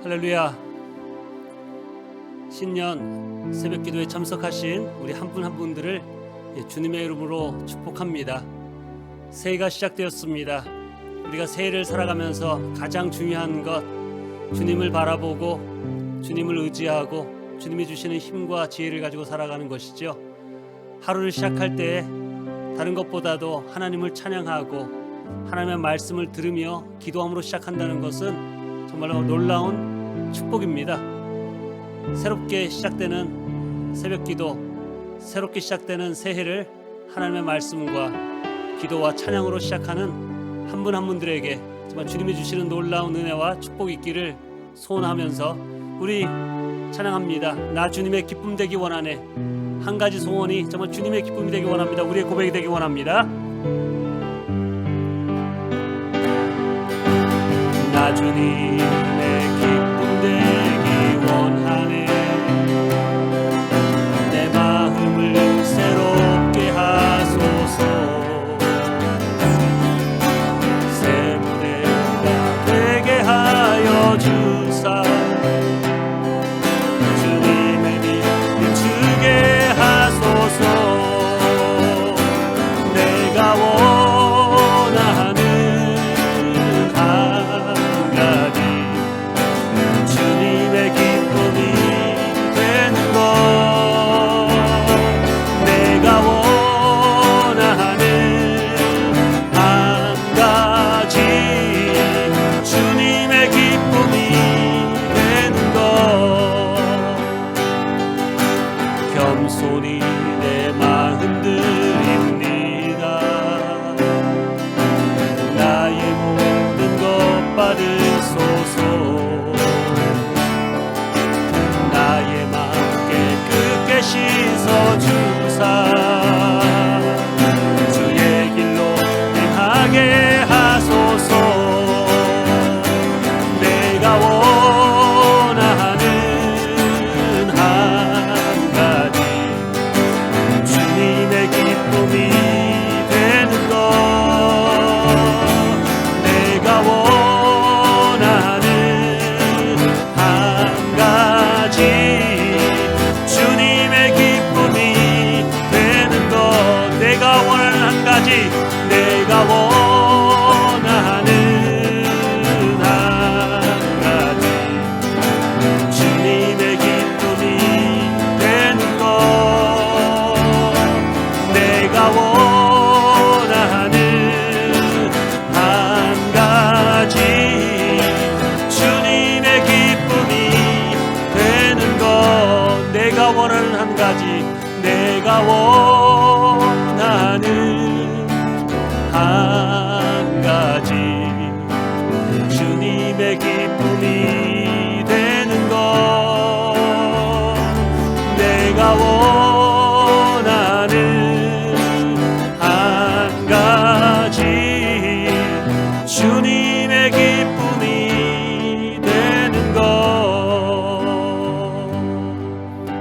할렐루야. 신년 새벽 기도에 참석하신 우리 한 분 한 분들을 주님의 이름으로 축복합니다. 새해가 시작되었습니다. 우리가 새해를 살아가면서 가장 중요한 것, 주님을 바라보고 주님을 의지하고 주님이 주시는 힘과 지혜를 가지고 살아가는 것이죠. 하루를 시작할 때 다른 것보다도 하나님을 찬양하고 하나님의 말씀을 들으며 기도함으로 시작한다는 것은 정말로 놀라운 축복입니다. 새롭게 시작되는 새벽기도, 새롭게 시작되는 새해를 하나님의 말씀과 기도와 찬양으로 시작하는 한 분 한 분들에게 정말 주님이 주시는 놀라운 은혜와 축복이 있기를 소원하면서 우리 찬양합니다. 나 주님의 기쁨 되기 원하네. 한 가지 소원이 정말 주님의 기쁨이 되기 원합니다. 우리의 고백이 되기 원합니다. 나 주님의 기쁨 되기 원하네. 내 마음을 새롭게 하소서. 새 무대가 되게 하여 주사. 주님의 빛 비추게 하소서. 내가 원하는 주님의 기쁨이 되는 것, 내가 원하는 한 가지 주님의 기쁨이 되는 것, 겸손히 내 마음 드립니다. 나의 모든 것 받으소서. 나의 마음 깨끗게 씻어주사. 주의 길로 행하게 하소서. 내가 원하는 한 가지 주님의 기쁨이 되는 것, 내가 원하는 한 가지 주님의 기쁨이 되는 것, 내가 원하는 한 가지, 내가 원하는 한 가지 주님의 기쁨이 되는 것, 내가 원하는 한 가지 주님의 기쁨이 되는 것, 내가 원하는 한 가지, 내가 원하는 한 가지 주님의 기쁨이 되는 것, 내가 원하는 한 가지 주님의 기쁨이 되는 것.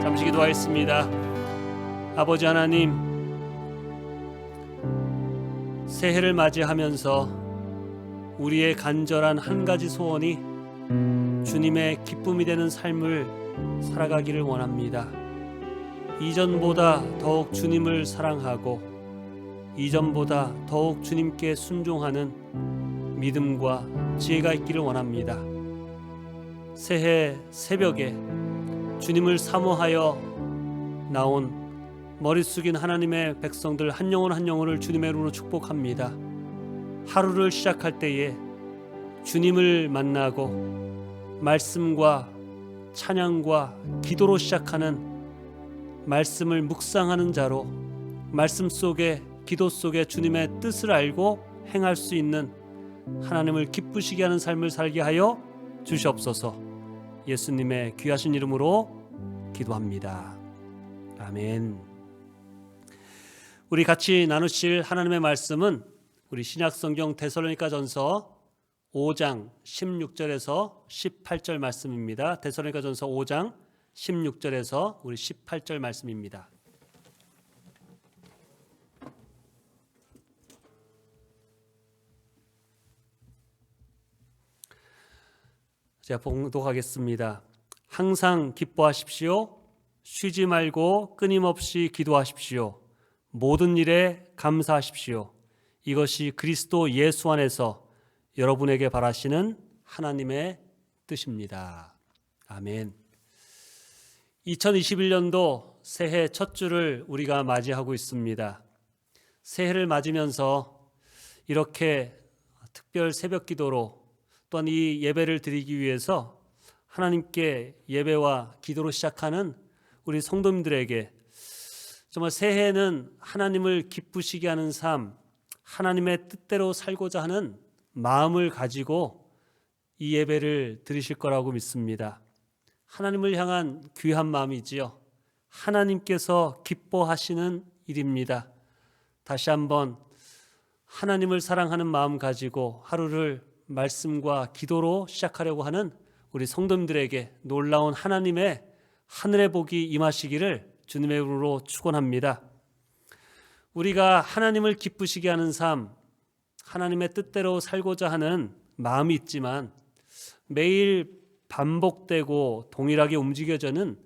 잠시 기도하겠습니다. 아버지 하나님, 새해를 맞이하면서 우리의 간절한 한 가지 소원이 주님의 기쁨이 되는 삶을 살아가기를 원합니다. 이전보다 더욱 주님을 사랑하고 이전보다 더욱 주님께 순종하는 믿음과 지혜가 있기를 원합니다. 새해 새벽에 주님을 사모하여 나온 머리 숙인 하나님의 백성들 한 영혼 한 영혼을 주님의 이름으로 축복합니다. 하루를 시작할 때에 주님을 만나고 말씀과 찬양과 기도로 시작하는, 말씀을 묵상하는 자로 말씀 속에 기도 속에 주님의 뜻을 알고 행할 수 있는, 하나님을 기쁘시게 하는 삶을 살게 하여 주시옵소서. 예수님의 귀하신 이름으로 기도합니다. 아멘. 우리 같이 나누실 하나님의 말씀은 우리 신약성경 데살로니가전서 5장 16절에서 18절 말씀입니다. 데살로니가전서 5장 16절에서 우리 18절 말씀입니다. 제가 봉독하겠습니다. 항상 기뻐하십시오. 쉬지 말고 끊임없이 기도하십시오. 모든 일에 감사하십시오. 이것이 그리스도 예수 안에서 여러분에게 바라시는 하나님의 뜻입니다. 아멘. 2021년도 새해 첫 주를 우리가 맞이하고 있습니다. 새해를 맞으면서 이렇게 특별 새벽 기도로 또한 이 예배를 드리기 위해서 하나님께 예배와 기도로 시작하는 우리 성도님들에게 정말 새해는 하나님을 기쁘시게 하는 삶, 하나님의 뜻대로 살고자 하는 마음을 가지고 이 예배를 드리실 거라고 믿습니다. 하나님을 향한 귀한 마음이지요. 하나님께서 기뻐하시는 일입니다. 다시 한번 하나님을 사랑하는 마음 가지고 하루를 말씀과 기도로 시작하려고 하는 우리 성도님들에게 놀라운 하나님의 하늘의 복이 임하시기를 주님의 이름으로 축원합니다. 우리가 하나님을 기쁘시게 하는 삶, 하나님의 뜻대로 살고자 하는 마음이 있지만 매일 반복되고 동일하게 움직여지는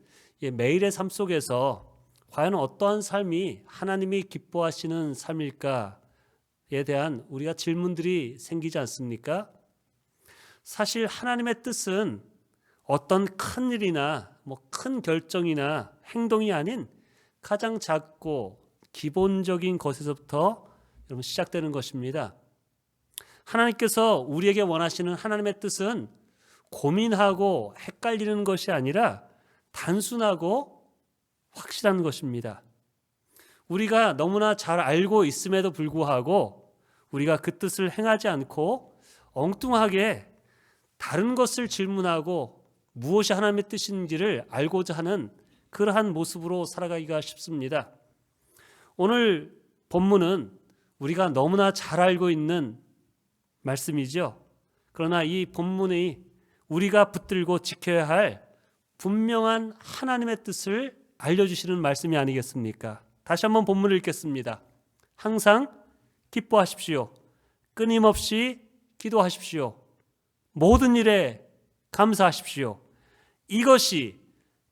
매일의 삶 속에서 과연 어떠한 삶이 하나님이 기뻐하시는 삶일까에 대한 우리가 질문들이 생기지 않습니까? 사실 하나님의 뜻은 어떤 큰 일이나 큰 결정이나 행동이 아닌 가장 작고 기본적인 것에서부터 여러분 시작되는 것입니다. 하나님께서 우리에게 원하시는 하나님의 뜻은 고민하고 헷갈리는 것이 아니라 단순하고 확실한 것입니다. 우리가 너무나 잘 알고 있음에도 불구하고 우리가 그 뜻을 행하지 않고 엉뚱하게 다른 것을 질문하고 무엇이 하나님의 뜻인지를 알고자 하는 그러한 모습으로 살아가기가 쉽습니다. 오늘 본문은 우리가 너무나 잘 알고 있는 말씀이죠. 그러나 이 본문이 우리가 붙들고 지켜야 할 분명한 하나님의 뜻을 알려주시는 말씀이 아니겠습니까? 다시 한번 본문을 읽겠습니다. 항상 기뻐하십시오. 끊임없이 기도하십시오. 모든 일에 감사하십시오. 이것이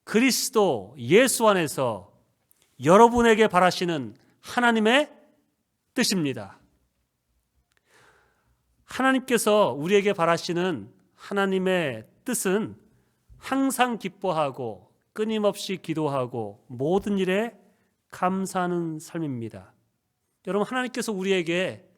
그리스도 예수 안에서 여러분에게 바라시는 하나님의 뜻입니다. 하나님께서 우리에게 바라시는 하나님의 뜻은 항상 기뻐하고 끊임없이 기도하고 모든 일에 감사하는 삶입니다. 여러분, 하나님께서 우리에게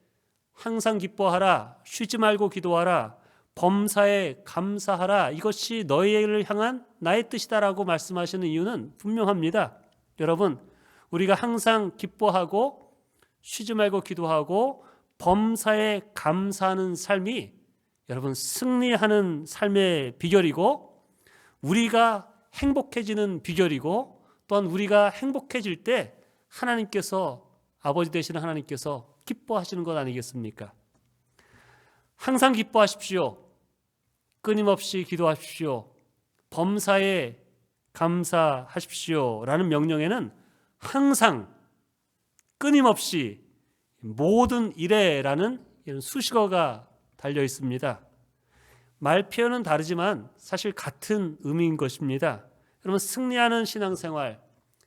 항상 기뻐하라, 쉬지 말고 기도하라, 범사에 감사하라, 이것이 너희를 향한 나의 뜻이다라고 말씀하시는 이유는 분명합니다. 여러분, 우리가 항상 기뻐하고 쉬지 말고 기도하고 범사에 감사하는 삶이 여러분 승리하는 삶의 비결이고 우리가 행복해지는 비결이고 또한 우리가 행복해질 때 하나님께서 아버지 되시는 하나님께서 기뻐하시는 것 아니겠습니까? 항상 기뻐하십시오. 끊임없이 기도하십시오. 범사에 감사하십시오 라는 명령에는 항상 끊임없이 모든 일에라는 이런 수식어가 달려 있습니다. 말 표현은 다르지만 사실 같은 의미인 것입니다. 여러분, 승리하는 신앙생활,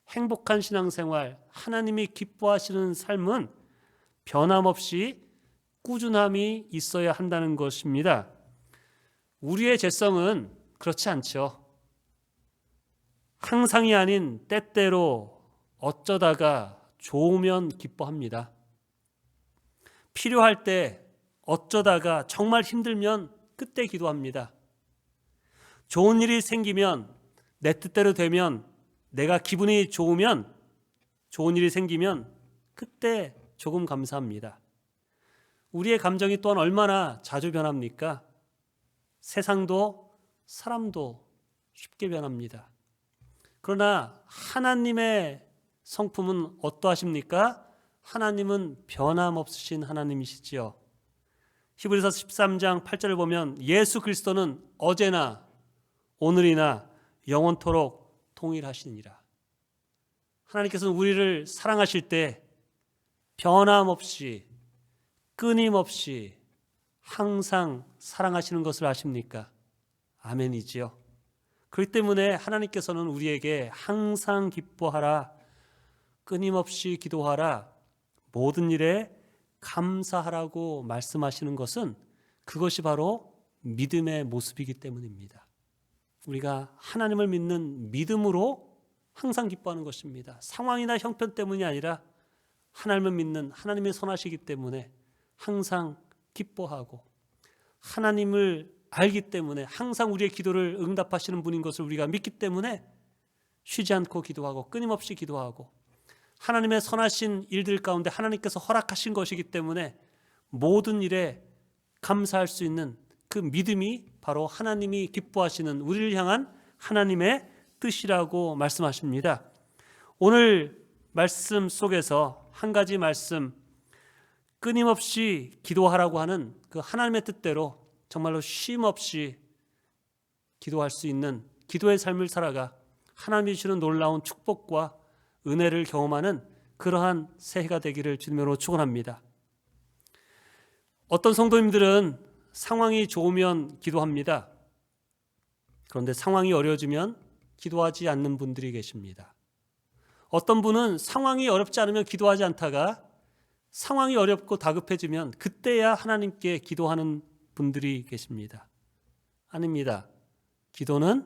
행복한 신앙생활, 하나님이 기뻐하시는 삶은 변함없이 꾸준함이 있어야 한다는 것입니다. 우리의 죄성은 그렇지 않죠. 항상이 아닌 때때로 어쩌다가 좋으면 기뻐합니다. 필요할 때 어쩌다가 정말 힘들면 그때 기도합니다. 좋은 일이 생기면 내 뜻대로 되면 내가 기분이 좋으면 좋은 일이 생기면 그때 조금 감사합니다. 우리의 감정이 또한 얼마나 자주 변합니까? 세상도 사람도 쉽게 변합니다. 그러나 하나님의 성품은 어떠하십니까? 하나님은 변함없으신 하나님이시지요. 히브리서 13장 8절을 보면 예수 그리스도는 어제나 오늘이나 영원토록 동일하시니라. 하나님께서는 우리를 사랑하실 때 변함없이 끊임없이 항상 사랑하시는 것을 아십니까? 아멘이지요. 그렇기 때문에 하나님께서는 우리에게 항상 기뻐하라, 끊임없이 기도하라, 모든 일에 감사하라고 말씀하시는 것은 그것이 바로 믿음의 모습이기 때문입니다. 우리가 하나님을 믿는 믿음으로 항상 기뻐하는 것입니다. 상황이나 형편 때문이 아니라 하나님을 믿는 하나님의 선하시기 때문에 항상 기뻐하고, 하나님을 알기 때문에 항상 우리의 기도를 응답하시는 분인 것을 우리가 믿기 때문에 쉬지 않고 기도하고 끊임없이 기도하고, 하나님의 선하신 일들 가운데 하나님께서 허락하신 것이기 때문에 모든 일에 감사할 수 있는 그 믿음이 바로 하나님이 기뻐하시는 우리를 향한 하나님의 뜻이라고 말씀하십니다. 오늘 말씀 속에서 한 가지 말씀, 끊임없이 기도하라고 하는 그 하나님의 뜻대로 정말로 쉼 없이 기도할 수 있는 기도의 삶을 살아가 하나님이 주시는 놀라운 축복과 은혜를 경험하는 그러한 새해가 되기를 주님으로 축원합니다. 어떤 성도님들은 상황이 좋으면 기도합니다. 그런데 상황이 어려워지면 기도하지 않는 분들이 계십니다. 어떤 분은 상황이 어렵지 않으면 기도하지 않다가 상황이 어렵고 다급해지면 그때야 하나님께 기도하는 분들이 계십니다. 아닙니다. 기도는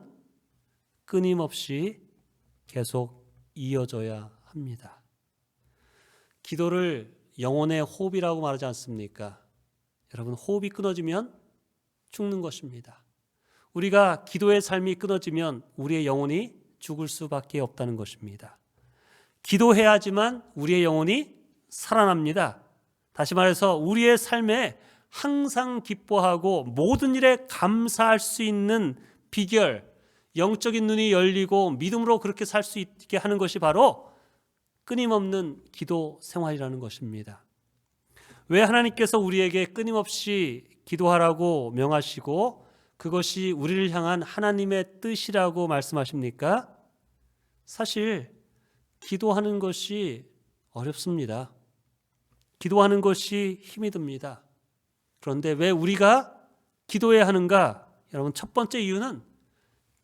끊임없이 계속 이어져야 합니다. 기도를 영혼의 호흡이라고 말하지 않습니까? 여러분, 호흡이 끊어지면 죽는 것입니다. 우리가 기도의 삶이 끊어지면 우리의 영혼이 죽을 수밖에 없다는 것입니다. 기도해야지만 우리의 영혼이 살아납니다. 다시 말해서 우리의 삶에 항상 기뻐하고 모든 일에 감사할 수 있는 비결, 영적인 눈이 열리고 믿음으로 그렇게 살 수 있게 하는 것이 바로 끊임없는 기도 생활이라는 것입니다. 왜 하나님께서 우리에게 끊임없이 기도하라고 명하시고 그것이 우리를 향한 하나님의 뜻이라고 말씀하십니까? 사실 기도하는 것이 어렵습니다. 기도하는 것이 힘이 듭니다. 그런데 왜 우리가 기도해야 하는가? 여러분, 첫 번째 이유는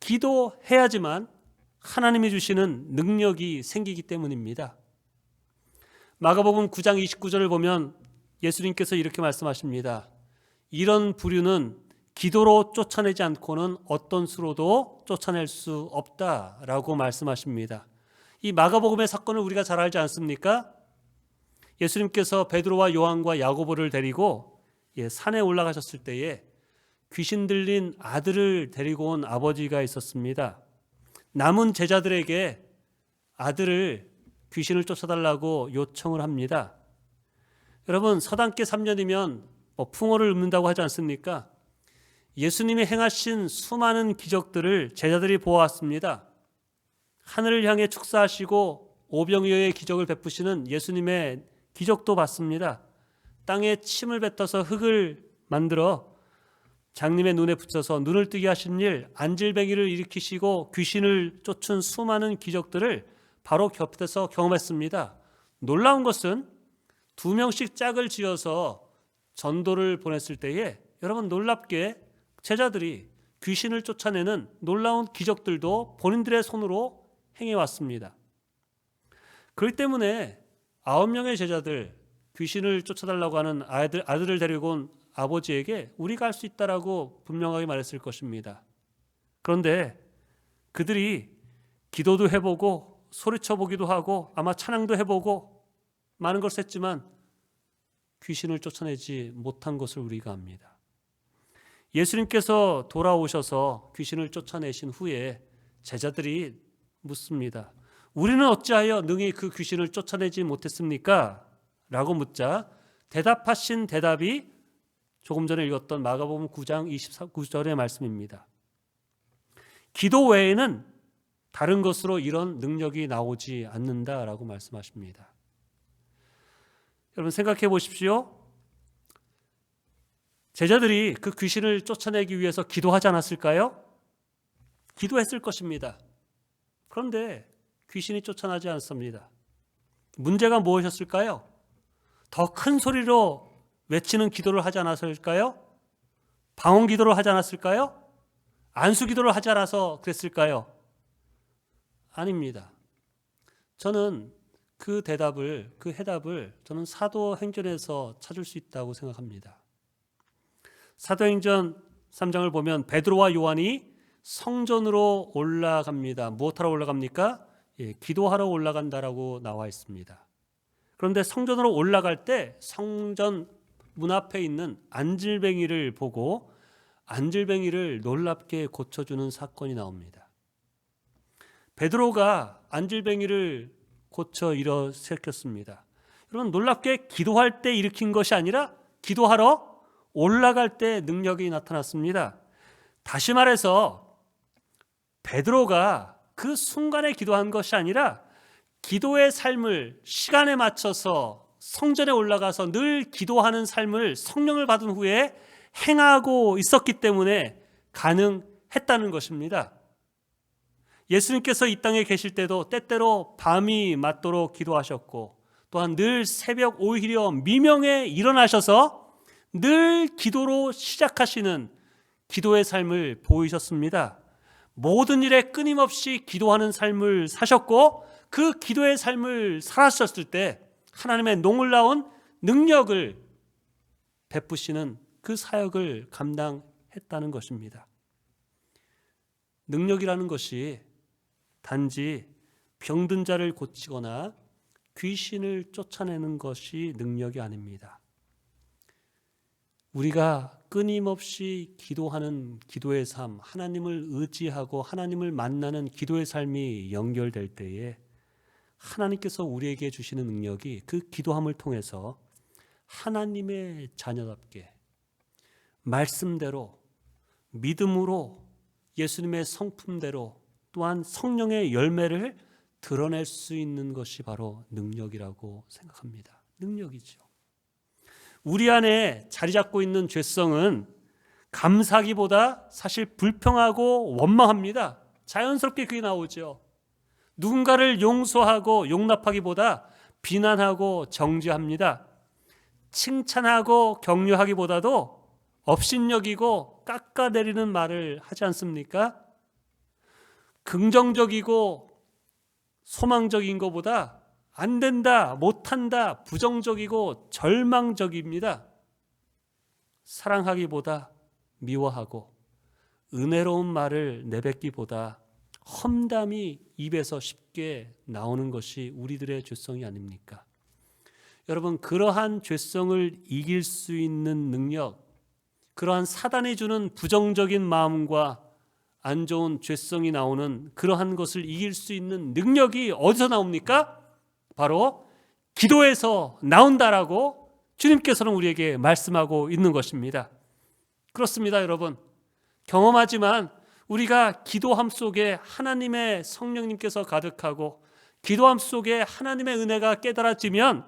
기도해야지만 하나님이 주시는 능력이 생기기 때문입니다. 마가복음 9장 29절을 보면 예수님께서 이렇게 말씀하십니다. 이런 부류는 기도로 쫓아내지 않고는 어떤 수로도 쫓아낼 수 없다라고 말씀하십니다. 이 마가복음의 사건을 우리가 잘 알지 않습니까? 예수님께서 베드로와 요한과 야고보를 데리고 산에 올라가셨을 때에 귀신 들린 아들을 데리고 온 아버지가 있었습니다. 남은 제자들에게 아들을 귀신을 쫓아달라고 요청을 합니다. 여러분, 서당계 3년이면 풍어를 읊는다고 하지 않습니까? 예수님이 행하신 수많은 기적들을 제자들이 보아왔습니다. 하늘을 향해 축사하시고 오병이어의 기적을 베푸시는 예수님의 기적도 봤습니다. 땅에 침을 뱉어서 흙을 만들어 장님의 눈에 붙여서 눈을 뜨게 하신 일, 안질뱅이를 일으키시고 귀신을 쫓은 수많은 기적들을 바로 곁에서 경험했습니다. 놀라운 것은 2명씩 짝을 지어서 전도를 보냈을 때에 여러분, 놀랍게 제자들이 귀신을 쫓아내는 놀라운 기적들도 본인들의 손으로 행해왔습니다. 그렇기 때문에 9명의 제자들, 귀신을 쫓아달라고 하는 아들을 데리고 온 아버지에게 우리가 할 수 있다라고 분명하게 말했을 것입니다. 그런데 그들이 기도도 해보고 소리쳐보기도 하고 아마 찬양도 해보고 많은 것을 했지만 귀신을 쫓아내지 못한 것을 우리가 압니다. 예수님께서 돌아오셔서 귀신을 쫓아내신 후에 제자들이 묻습니다. 우리는 어찌하여 능히 그 귀신을 쫓아내지 못했습니까? 라고 묻자 대답하신 대답이 조금 전에 읽었던 마가복음 9장 29절의 말씀입니다. 기도 외에는 다른 것으로 이런 능력이 나오지 않는다라고 말씀하십니다. 여러분, 생각해 보십시오. 제자들이 그 귀신을 쫓아내기 위해서 기도하지 않았을까요? 기도했을 것입니다. 그런데 귀신이 쫓아나지 않았습니다. 문제가 무엇이었을까요? 더 큰 소리로 외치는 기도를 하지 않았을까요? 방언 기도를 하지 않았을까요? 안수 기도를 하지 않아서 그랬을까요? 아닙니다. 저는 그 해답을 저는 사도행전에서 찾을 수 있다고 생각합니다. 사도행전 3장을 보면 베드로와 요한이 성전으로 올라갑니다. 무엇하러 올라갑니까? 기도하러 올라간다라고 나와 있습니다. 그런데 성전으로 올라갈 때 성전 문 앞에 있는 안질뱅이를 보고 안질뱅이를 놀랍게 고쳐주는 사건이 나옵니다. 베드로가 안질뱅이를 고쳐 일으켰습니다. 여러분, 놀랍게 기도할 때 일으킨 것이 아니라 기도하러 올라갈 때 능력이 나타났습니다. 다시 말해서 베드로가 그 순간에 기도한 것이 아니라 기도의 삶을 시간에 맞춰서 성전에 올라가서 늘 기도하는 삶을 성령을 받은 후에 행하고 있었기 때문에 가능했다는 것입니다. 예수님께서 이 땅에 계실 때도 때때로 밤이 맞도록 기도하셨고, 또한 늘 새벽 오히려 미명에 일어나셔서 늘 기도로 시작하시는 기도의 삶을 보이셨습니다. 모든 일에 끊임없이 기도하는 삶을 사셨고, 그 기도의 삶을 살았었을 때 하나님의 놀라운 능력을 베푸시는 그 사역을 감당했다는 것입니다. 능력이라는 것이 단지 병든 자를 고치거나 귀신을 쫓아내는 것이 능력이 아닙니다. 우리가 끊임없이 기도하는 기도의 삶, 하나님을 의지하고 하나님을 만나는 기도의 삶이 연결될 때에 하나님께서 우리에게 주시는 능력이 그 기도함을 통해서 하나님의 자녀답게 말씀대로 믿음으로 예수님의 성품대로 또한 성령의 열매를 드러낼 수 있는 것이 바로 능력이라고 생각합니다. 능력이죠. 우리 안에 자리 잡고 있는 죄성은 감사하기보다 사실 불평하고 원망합니다. 자연스럽게 그게 나오죠. 누군가를 용서하고 용납하기보다 비난하고 정죄합니다. 칭찬하고 격려하기보다도 업신여기고 깎아내리는 말을 하지 않습니까? 긍정적이고 소망적인 것보다 안 된다, 못한다, 부정적이고 절망적입니다. 사랑하기보다 미워하고 은혜로운 말을 내뱉기보다 험담이 입에서 쉽게 나오는 것이 우리들의 죄성이 아닙니까? 여러분, 그러한 죄성을 이길 수 있는 능력, 그러한 사단이 주는 부정적인 마음과 안 좋은 죄성이 나오는 그러한 것을 이길 수 있는 능력이 어디서 나옵니까? 바로 기도에서 나온다라고 주님께서는 우리에게 말씀하고 있는 것입니다. 그렇습니다, 여러분. 경험하지만 우리가 기도함 속에 하나님의 성령님께서 가득하고 기도함 속에 하나님의 은혜가 깨달아지면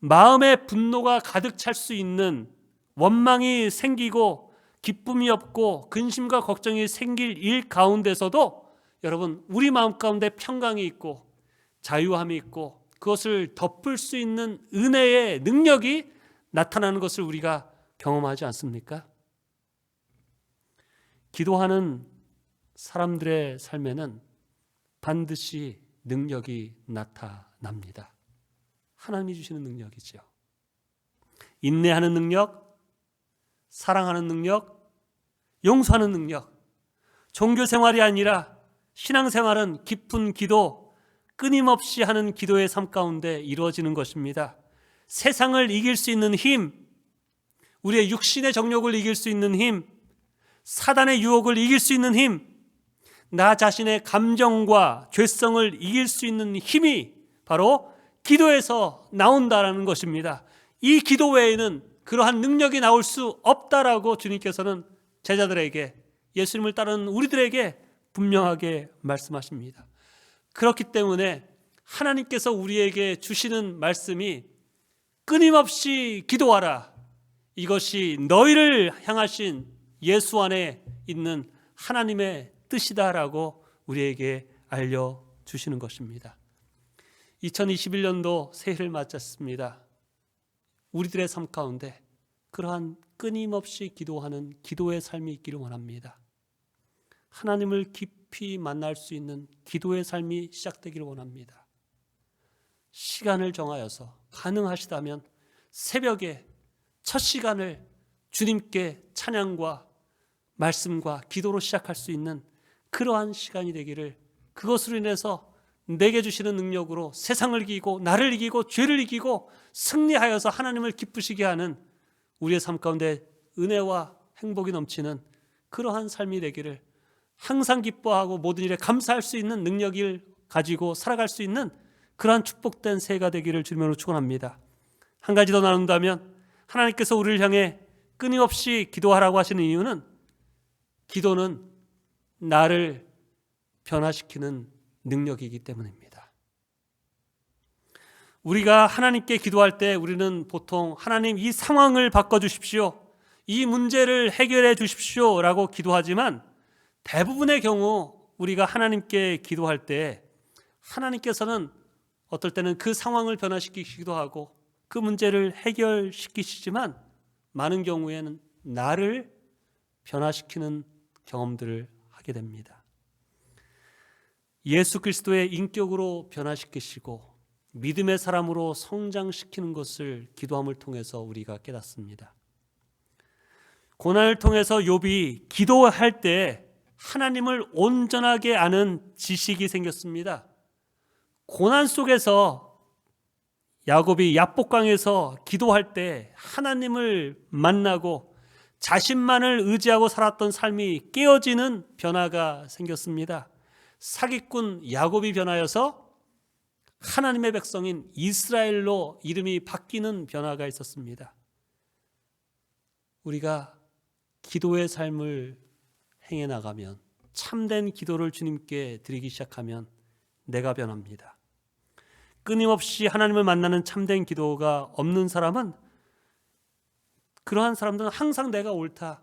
마음의 분노가 가득 찰 수 있는 원망이 생기고 기쁨이 없고 근심과 걱정이 생길 일 가운데서도 여러분, 우리 마음 가운데 평강이 있고 자유함이 있고 그것을 덮을 수 있는 은혜의 능력이 나타나는 것을 우리가 경험하지 않습니까? 기도하는 사람들의 삶에는 반드시 능력이 나타납니다. 하나님이 주시는 능력이죠. 인내하는 능력, 사랑하는 능력, 용서하는 능력. 종교 생활이 아니라 신앙생활은 깊은 기도, 끊임없이 하는 기도의 삶 가운데 이루어지는 것입니다. 세상을 이길 수 있는 힘, 우리의 육신의 정욕을 이길 수 있는 힘, 사단의 유혹을 이길 수 있는 힘, 나 자신의 감정과 죄성을 이길 수 있는 힘이 바로 기도에서 나온다라는 것입니다. 이 기도 외에는 그러한 능력이 나올 수 없다라고 주님께서는 제자들에게, 예수님을 따르는 우리들에게 분명하게 말씀하십니다. 그렇기 때문에 하나님께서 우리에게 주시는 말씀이 끊임없이 기도하라, 이것이 너희를 향하신 예수 안에 있는 하나님의 뜻이다라고 우리에게 알려주시는 것입니다. 2021년도 새해를 맞았습니다. 우리들의 삶 가운데 그러한 끊임없이 기도하는 기도의 삶이 있기를 원합니다. 하나님을 깊이 만날 수 있는 기도의 삶이 시작되기를 원합니다. 시간을 정하여서 가능하시다면 새벽에 첫 시간을 주님께 찬양과 말씀과 기도로 시작할 수 있는 그러한 시간이 되기를, 그것으로 인해서 내게 주시는 능력으로 세상을 이기고 나를 이기고 죄를 이기고 승리하여서 하나님을 기쁘시게 하는 우리의 삶 가운데 은혜와 행복이 넘치는 그러한 삶이 되기를, 항상 기뻐하고 모든 일에 감사할 수 있는 능력을 가지고 살아갈 수 있는 그러한 축복된 새해가 되기를 주님으로 축원합니다. 한 가지 더 나눈다면, 하나님께서 우리를 향해 끊임없이 기도하라고 하시는 이유는, 기도는 나를 변화시키는 능력이기 때문입니다. 우리가 하나님께 기도할 때 우리는 보통 하나님 이 상황을 바꿔주십시오, 이 문제를 해결해 주십시오 라고 기도하지만, 대부분의 경우 우리가 하나님께 기도할 때 하나님께서는 어떨 때는 그 상황을 변화시키기도 하고 그 문제를 해결시키시지만, 많은 경우에는 나를 변화시키는 경험들을 하게 됩니다. 예수 그리스도의 인격으로 변화시키시고 믿음의 사람으로 성장시키는 것을 기도함을 통해서 우리가 깨닫습니다. 고난을 통해서 욥이 기도할 때 하나님을 온전하게 아는 지식이 생겼습니다. 고난 속에서 야곱이 야복강에서 기도할 때 하나님을 만나고 자신만을 의지하고 살았던 삶이 깨어지는 변화가 생겼습니다. 사기꾼 야곱이 변하여서 하나님의 백성인 이스라엘로 이름이 바뀌는 변화가 있었습니다. 우리가 기도의 삶을 행해 나가면, 참된 기도를 주님께 드리기 시작하면 내가 변합니다. 끊임없이 하나님을 만나는 참된 기도가 없는 사람은, 그러한 사람들은 항상 내가 옳다,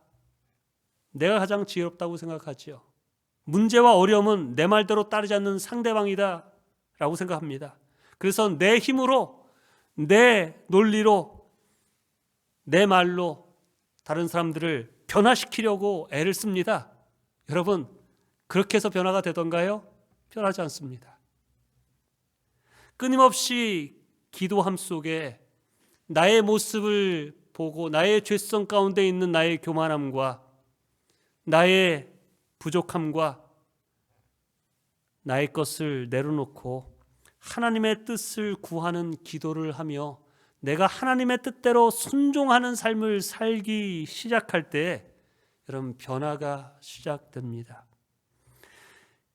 내가 가장 지혜롭다고 생각하지요. 문제와 어려움은 내 말대로 따르지 않는 상대방이다 라고 생각합니다. 그래서 내 힘으로, 내 논리로, 내 말로 다른 사람들을 변화시키려고 애를 씁니다. 여러분, 그렇게 해서 변화가 되던가요? 변하지 않습니다. 끊임없이 기도함 속에 나의 모습을 보고 나의 죄성 가운데 있는 나의 교만함과 나의 부족함과 나의 것을 내려놓고 하나님의 뜻을 구하는 기도를 하며 내가 하나님의 뜻대로 순종하는 삶을 살기 시작할 때 여러분, 변화가 시작됩니다.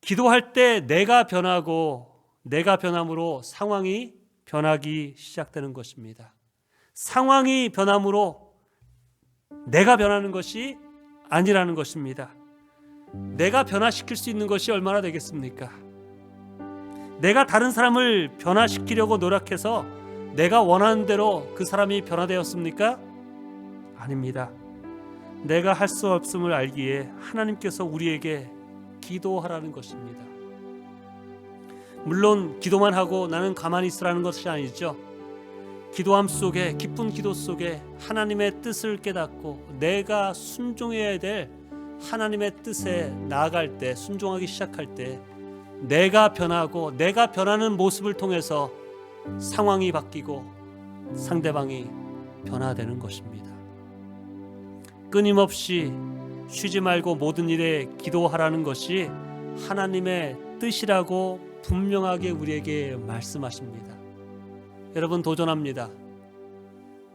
기도할 때 내가 변하고 내가 변함으로 상황이 변하기 시작되는 것입니다. 상황이 변함으로 내가 변하는 것이 아니라는 것입니다. 내가 변화시킬 수 있는 것이 얼마나 되겠습니까? 내가 다른 사람을 변화시키려고 노력해서 내가 원하는 대로 그 사람이 변화되었습니까? 아닙니다. 내가 할 수 없음을 알기에 하나님께서 우리에게 기도하라는 것입니다. 물론 기도만 하고 나는 가만히 있으라는 것이 아니죠. 기도함 속에, 기쁜 기도 속에 하나님의 뜻을 깨닫고 내가 순종해야 될 하나님의 뜻에 나아갈 때, 순종하기 시작할 때 내가 변하고 내가 변하는 모습을 통해서 상황이 바뀌고 상대방이 변화되는 것입니다. 끊임없이 쉬지 말고 모든 일에 기도하라는 것이 하나님의 뜻이라고 분명하게 우리에게 말씀하십니다. 여러분, 도전합니다.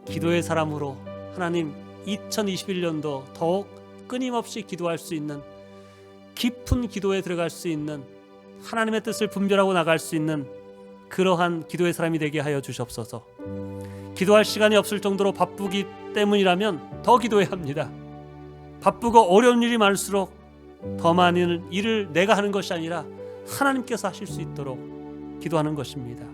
기도의 사람으로 하나님 2021년도 더욱 끊임없이 기도할 수 있는, 깊은 기도에 들어갈 수 있는, 하나님의 뜻을 분별하고 나갈 수 있는 그러한 기도의 사람이 되게 하여 주시옵소서. 기도할 시간이 없을 정도로 바쁘기 때문이라면 더 기도해야 합니다. 바쁘고 어려운 일이 많을수록 더 많은 일을 내가 하는 것이 아니라 하나님께서 하실 수 있도록 기도하는 것입니다.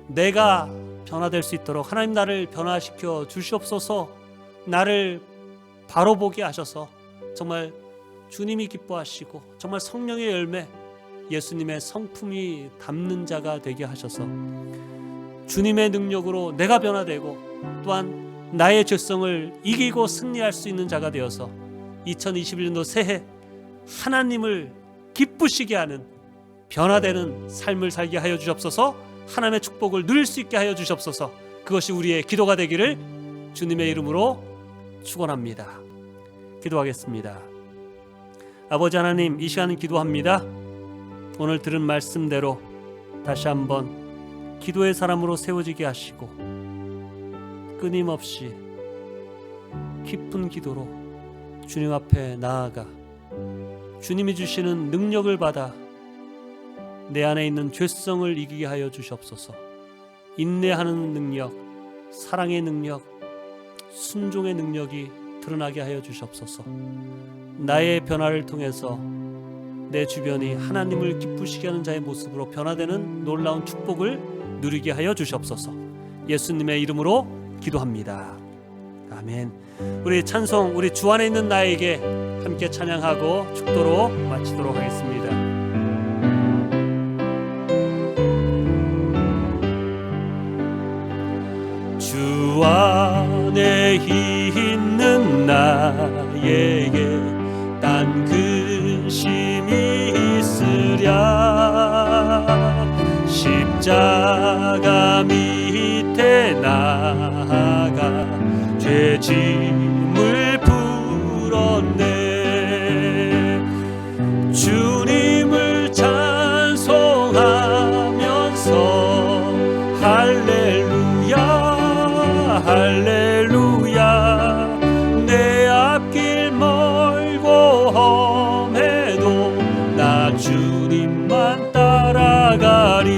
내가 변화될 수 있도록 하나님 나를 변화시켜 주시옵소서. 나를 바로 보게 하셔서 정말 주님이 기뻐하시고 정말 성령의 열매, 예수님의 성품이 담는 자가 되게 하셔서 주님의 능력으로 내가 변화되고 또한 나의 죄성을 이기고 승리할 수 있는 자가 되어서 2021년도 새해 하나님을 기쁘시게 하는 변화되는 삶을 살게 하여 주옵소서. 하나님의 축복을 누릴 수 있게 하여 주옵소서. 그것이 우리의 기도가 되기를 주님의 이름으로 축원합니다. 기도하겠습니다. 아버지 하나님, 이 시간은 기도합니다. 오늘 들은 말씀대로 다시 한번 기도의 사람으로 세워지게 하시고 끊임없이 깊은 기도로 주님 앞에 나아가 주님이 주시는 능력을 받아 내 안에 있는 죄성을 이기게 하여 주시옵소서. 인내하는 능력, 사랑의 능력, 순종의 능력이 드러나게 하여 주시옵소서. 나의 변화를 통해서 내 주변이 하나님을 기쁘시게 하는 자의 모습으로 변화되는 놀라운 축복을 누리게 하여 주시옵소서. 예수님의 이름으로 기도합니다. 아멘. 우리 찬송, 우리 주 안에 있는 나에게 함께 찬양하고 축도로 마치도록 하겠습니다. 주 안에 있는 나에게 딴 근심이 있으랴. 십자가 밑에 나아가 죄짐을 풀었네. 주님을 찬송하면서 할렐루야 할렐루야. 내 앞길 멀고 험해도 나 주님만 따라가리.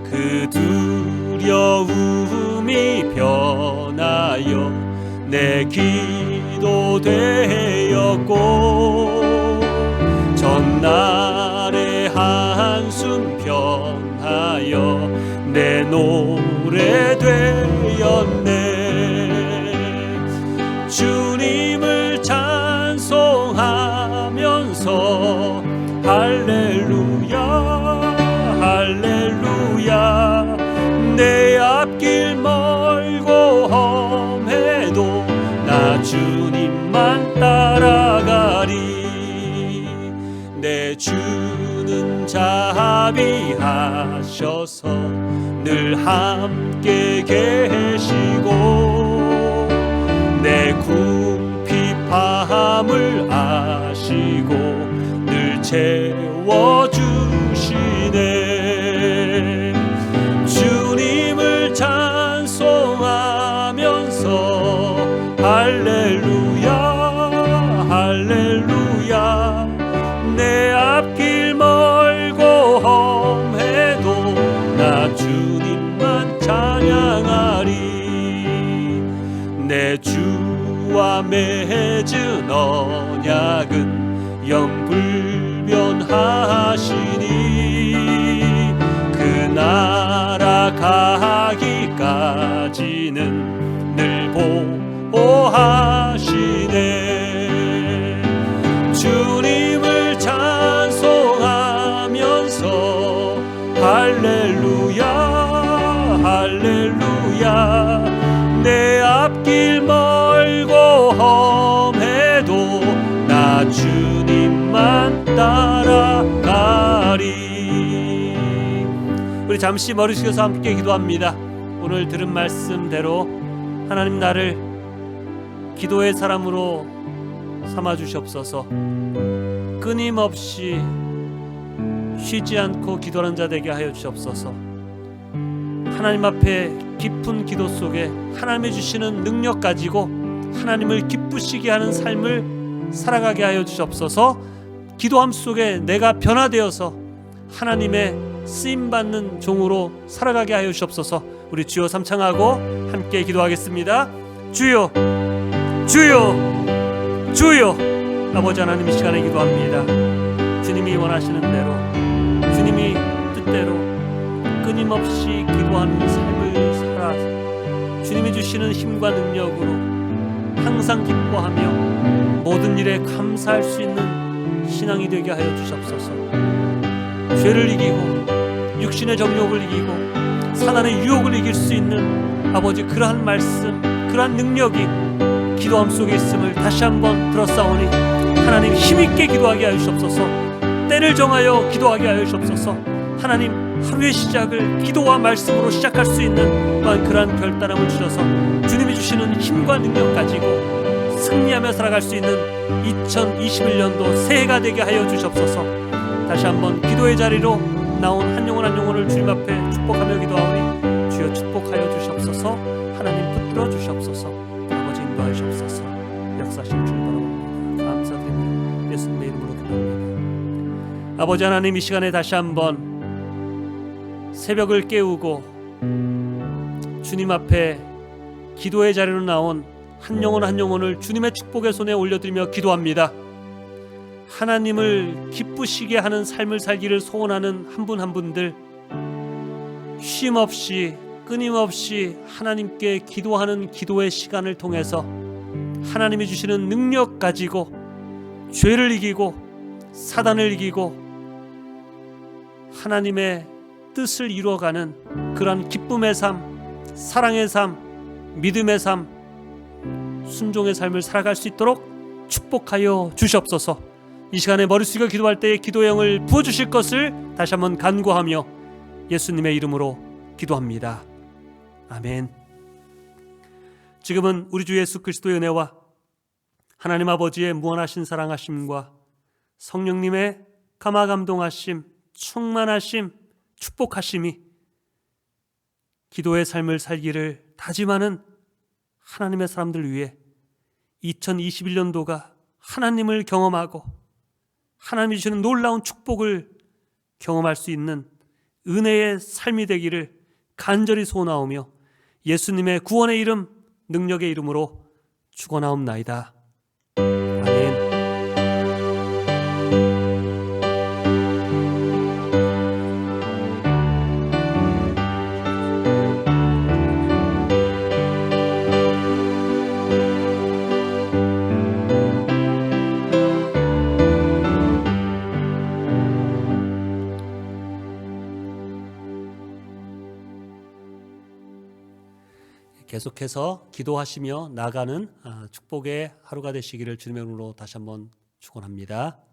그 두려움이 변하여 내 기도 되었고 전날의 한숨 변하여 내 노래 되었네. 주님을 찬송하면서 할렐루야 할렐루야. 내 앞길 멀고 험해도 나 주님만 따라가리. 내 주는 자비하셔서 늘 함께 계시고 내 궁핍함을 아시고 늘 채워주시네. 주님을 찬송하면서 할렐루야 할렐루야. 내 앞길 멀고 험해도 나 주님만 찬양하리. 내 주와 맺은 언약은 영불변하시니 그 나라 가기까지는 늘 보호하시네. 주님을 찬송하면서 할렐루야 할렐루야. 내 앞길 멀고 험해도 나 주님만 따라가리. 우리 잠시 머리 숙여서 함께 기도합니다. 오늘 들은 말씀대로 하나님 나를 기도의 사람으로 삼아주시옵소서. 끊임없이 쉬지 않고 기도하는 자 되게 하여 주시옵소서. 하나님 앞에 깊은 기도 속에 하나님이 주시는 능력 가지고 하나님을 기쁘시게 하는 삶을 살아가게 하여 주시옵소서. 기도함 속에 내가 변화되어서 하나님의 쓰임받는 종으로 살아가게 하여 주시옵소서. 우리 주여 삼창하고 함께 기도하겠습니다. 주여 주여 주여. 아버지 하나님, 이 시간에 기도합니다. 주님이 원하시는 대로 주님이 뜻대로 끊임없이 기도하는 삶을 살아 주님이 주시는 힘과 능력으로 항상 기뻐하며 모든 일에 감사할 수 있는 신앙이 되게 하여 주시옵소서. 죄를 이기고 육신의 정욕을 이기고 사단의 유혹을 이길 수 있는 아버지 그러한 말씀, 그러한 능력이 기도함 속에 있음을 다시 한번 들었사오니 하나님 힘있게 기도하게 하여 주옵소서. 때를 정하여 기도하게 하여 주옵소서. 하나님 하루의 시작을 기도와 말씀으로 시작할 수 있는 또한 그러한 결단함을 주셔서 주님이 주시는 힘과 능력 가지고 승리하며 살아갈 수 있는 2021년도 새해가 되게 하여 주옵소서. 다시 한번 기도의 자리로 나온 한 영혼 한 영혼을 주님 앞에 축복하며 기도하오니 주여 축복하여 주시옵소서. 하나님 붙들어 주시옵소서. 아버지 인도하여 주옵소서. 역사하신 줄 바라옵니다. 감사드리며 예수님의 이름으로 기도합니다. 아버지 하나님, 이 시간에 다시 한번 새벽을 깨우고 주님 앞에 기도의 자리로 나온 한 영혼 한 영혼을 주님의 축복의 손에 올려드리며 기도합니다. 하나님을 기쁘시게 하는 삶을 살기를 소원하는 한 분 한 분들, 쉼없이 끊임없이 하나님께 기도하는 기도의 시간을 통해서 하나님이 주시는 능력 가지고 죄를 이기고 사단을 이기고 하나님의 뜻을 이루어가는 그러한 기쁨의 삶, 사랑의 삶, 믿음의 삶, 순종의 삶을 살아갈 수 있도록 축복하여 주시옵소서. 이 시간에 머리 숙여 기도할 때에 기도의 영을 부어주실 것을 다시 한번 간구하며 예수님의 이름으로 기도합니다. 아멘. 지금은 우리 주 예수 그리스도의 은혜와 하나님 아버지의 무한하신 사랑하심과 성령님의 감화감동하심, 충만하심, 축복하심이 기도의 삶을 살기를 다짐하는 하나님의 사람들 위해 2021년도가 하나님을 경험하고 하나님이 주시는 놀라운 축복을 경험할 수 있는 은혜의 삶이 되기를 간절히 소원하오며 예수님의 구원의 이름, 능력의 이름으로 축원하옵나이다. 아멘. 계속해서 기도하시며 나가는 축복의 하루가 되시기를 주님의 이름으로 다시 한번 축원합니다.